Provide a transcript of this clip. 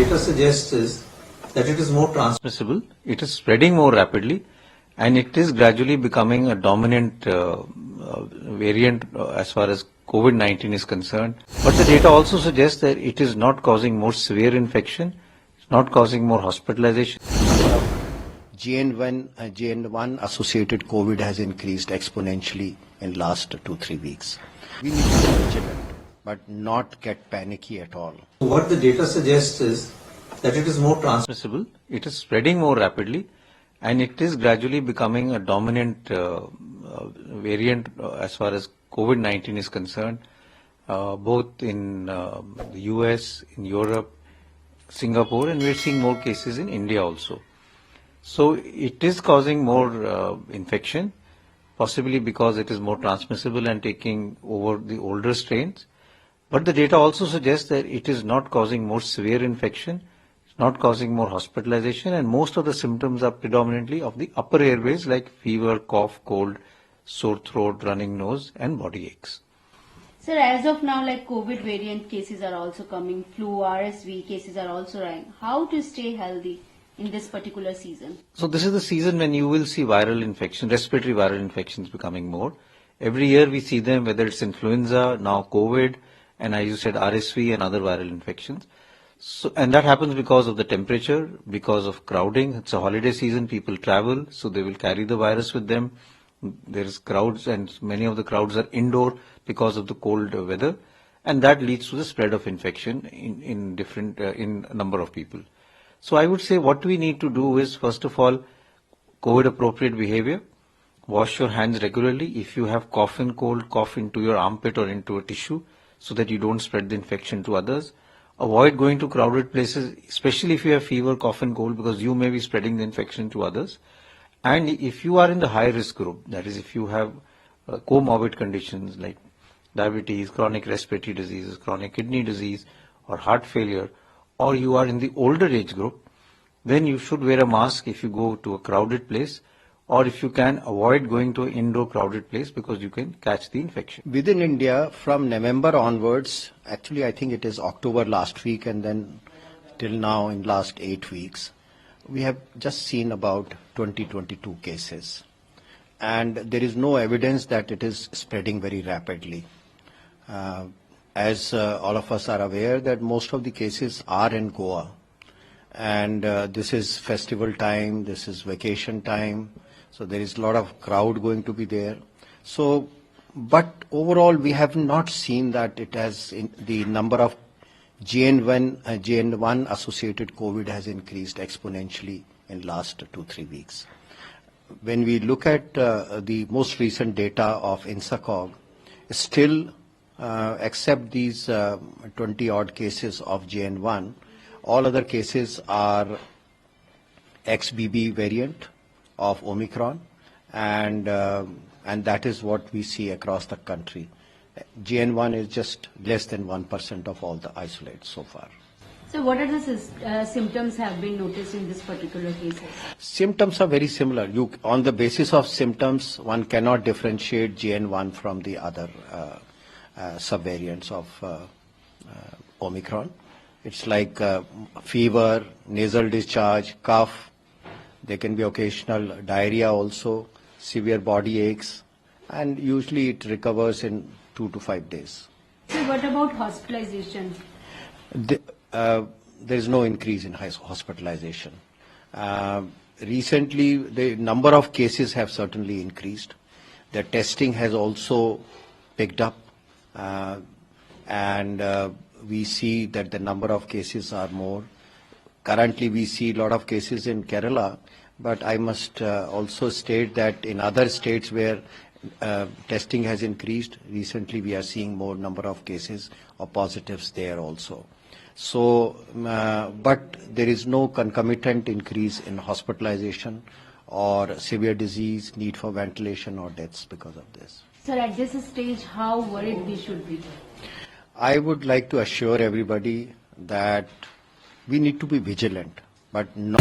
data suggests is that it is more transmissible, it is spreading more rapidly, and it is gradually becoming a dominant variant as far as COVID-19 is concerned. But the data also suggests that it is not causing more severe infection, it's not causing more hospitalization. JN.1 associated COVID has increased exponentially in last 2-3 weeks. We need to be vigilant, but not get panicky at all. What the data suggests is that it is more transmissible, it is spreading more rapidly, and it is gradually becoming a dominant variant as far as COVID-19 is concerned, both in the US, in Europe, Singapore, and we're seeing more cases in India also. So it is causing more infection, possibly because it is more transmissible and taking over the older strains. But the data also suggests that it is not causing more severe infection, it's not causing more hospitalization, and most of the symptoms are predominantly of the upper airways like fever, cough, cold, sore throat, running nose, and body aches. Sir, as of now, like COVID variant cases are also coming, flu, RSV cases are also rising. How to stay healthy in this particular season? So this is the season when you will see viral infection, respiratory viral infections becoming more. Every year we see them, whether it's influenza, now COVID, and as you said, RSV and other viral infections. So, and that happens because of the temperature, because of crowding. It's a holiday season, people travel, so they will carry the virus with them. There is crowds, and many of the crowds are indoor because of the cold weather, and that leads to the spread of infection in different in a number of people. So I would say what we need to do is, first of all, COVID appropriate behavior. Wash your hands regularly. If you have cough and cold, cough into your armpit or into a tissue so that you don't spread the infection to others. Avoid going to crowded places, especially if you have fever, cough and cold, because you may be spreading the infection to others. And if you are in the high risk group, that is if you have comorbid conditions like diabetes, chronic respiratory diseases, chronic kidney disease, or heart failure, or you are in the older age group, then you should wear a mask if you go to a crowded place, or if you can, avoid going to an indoor crowded place because you can catch the infection. Within India, from November onwards, actually I think it is October last week and then till now in last 8 weeks, we have just seen about 22 cases. And there is no evidence that it is spreading very rapidly. As all of us are aware that most of the cases are in Goa. And this is festival time, this is vacation time, so there is a lot of crowd going to be there. So, but overall we have not seen that it has, the number of JN.1 associated COVID has increased exponentially in last 2-3 weeks. When we look at the most recent data of INSACOG, still except these 20 odd cases of JN.1, all other cases are XBB variant of Omicron, and that is what we see across the country. JN.1 is just less than 1% of all the isolates so far. So what are the symptoms have been noticed in this particular case? Symptoms are very similar. On the basis of symptoms, one cannot differentiate JN.1 from the other subvariants of Omicron. It's like fever, nasal discharge, cough. There can be occasional diarrhea also, severe body aches, and usually it recovers in 2 to 5 days. So what about hospitalization? There is no increase in hospitalization. Recently, the number of cases have certainly increased. The testing has also picked up, and we see that the number of cases are more. Currently, we see a lot of cases in Kerala, but I must also state that in other states where testing has increased, recently we are seeing more number of cases of positives there also. So, but there is no concomitant increase in hospitalization or severe disease, need for ventilation or deaths because of this. Sir, at this stage, how worried we should be? I would like to assure everybody that we need to be vigilant, but not